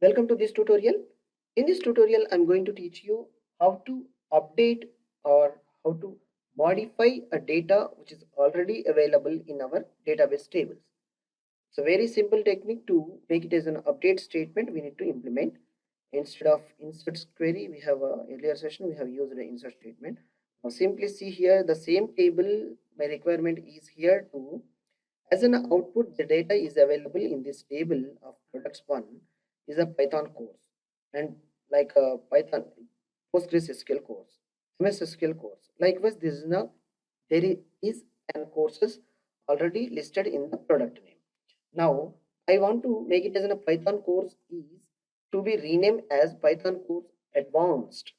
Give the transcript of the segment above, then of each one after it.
Welcome to this tutorial. In this tutorial, I'm going to teach you how to update or how to modify a data which is already available in our database tables. It's a very simple technique to make it as an update statement we need to implement. Instead of insert query, we have a earlier session, we have used the insert statement. Now simply see here the same table, my requirement is here to as an output, the data is available in this table of products 1 is a Python course and like a Python PostgreSQL course, MS SQL course. Likewise, this is now there is an courses already listed in the product name. Now I want to make it as a Python course is to be renamed as Python course advanced.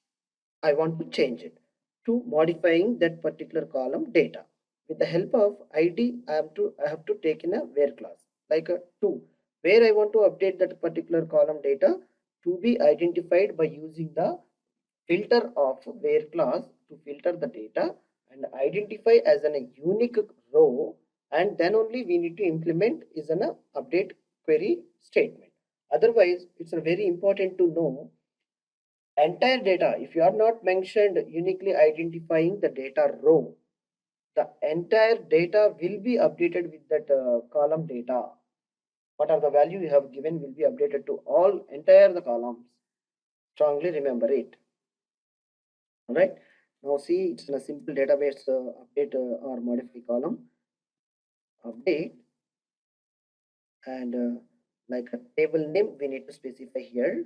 I want to change it to modifying that particular column data. With the help of ID, I have to take in a where class like a to where I want to update that particular column data to be identified by using the filter of where class to filter the data and identify as a unique row, and then only we need to implement is an update query statement. Otherwise, it's a very important to know entire data. If you are not mentioned uniquely identifying the data row, the entire data will be updated with that column data. What are the value you have given will be updated to all entire the columns. Strongly remember it. All right. Now see, it's in a simple database update or modify column update, and like a table name we need to specify here.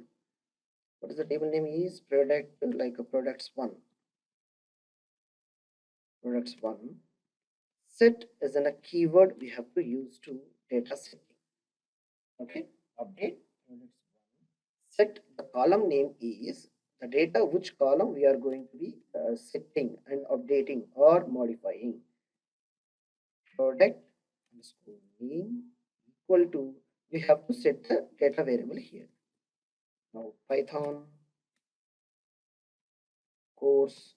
What is the table name is product, like a products one. Set is a keyword we have to use to data setting. Okay, update products one. Set the column name is the data which column we are going to be setting and updating or modifying. Product underscore name equal to, we have to set the data variable here. Now Python course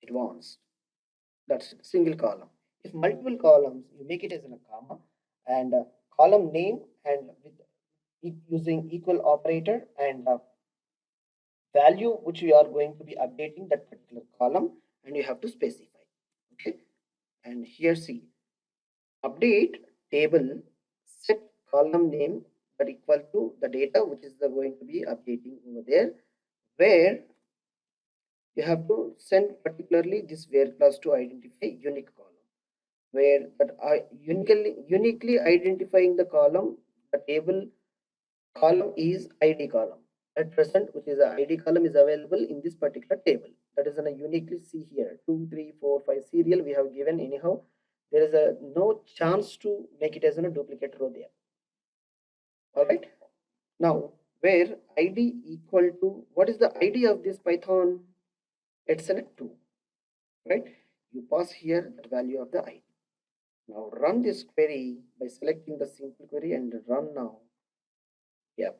advanced, that's single column. If multiple columns, you make it as in a comma, and column name and with using equal operator and value which we are going to be updating that particular column, and you have to specify. Okay, and here see update table set column name that equal to the data which is going to be updating over there, where you have to send particularly this where class to identify unique column, where that are uniquely identifying the column. The table column is id column at present, which is a id column is available in this particular table. That is a uniquely see here 2 3 4 5 serial we have given. Anyhow, there is a no chance to make it as a duplicate row there. All right, now where id equal to, what is the id of this Python? It's a 2, right? You pass here the value of the id. Now run this query by selecting the simple query and run now. Yeah,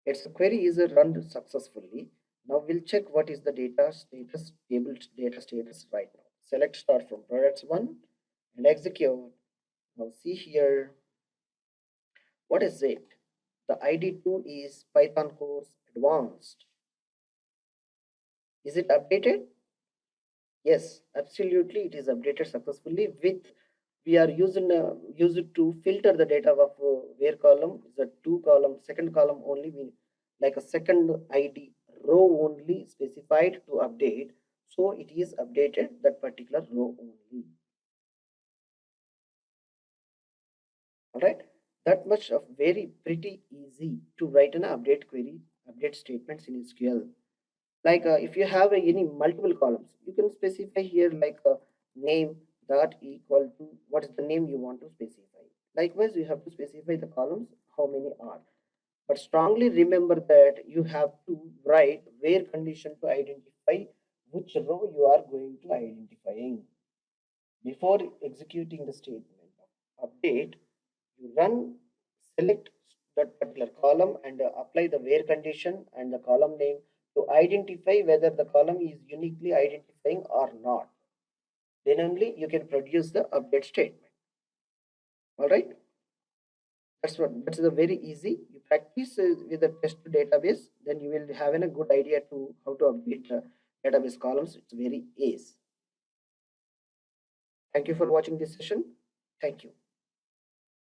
its query is run successfully. Now we'll check what is the data status, table data status right now. Select start from products 1 and execute. Now see here, what is it? The ID2 is Python course advanced. Is it updated? Yes, absolutely, it is updated successfully. With we are using use it to filter the data of where column is a 2 column, second column only, we like a second id row only specified to update, so it is updated that particular row only. All right, that much of very pretty easy to write an update query, update statements in SQL. Like if you have any multiple columns, you can specify here like a name that equal to what is the name you want to specify. Likewise, you have to specify the columns how many are, but strongly remember that you have to write where condition to identify which row you are going to identifying. Before executing the statement of update, you run, select that particular column and apply the where condition and the column name to identify whether the column is uniquely identifying or not. Then only you can produce the update statement. All right, that's the very easy. You practice with the test database, then you will have a good idea to how to update the database columns. It's very easy. Thank you for watching this session. Thank you.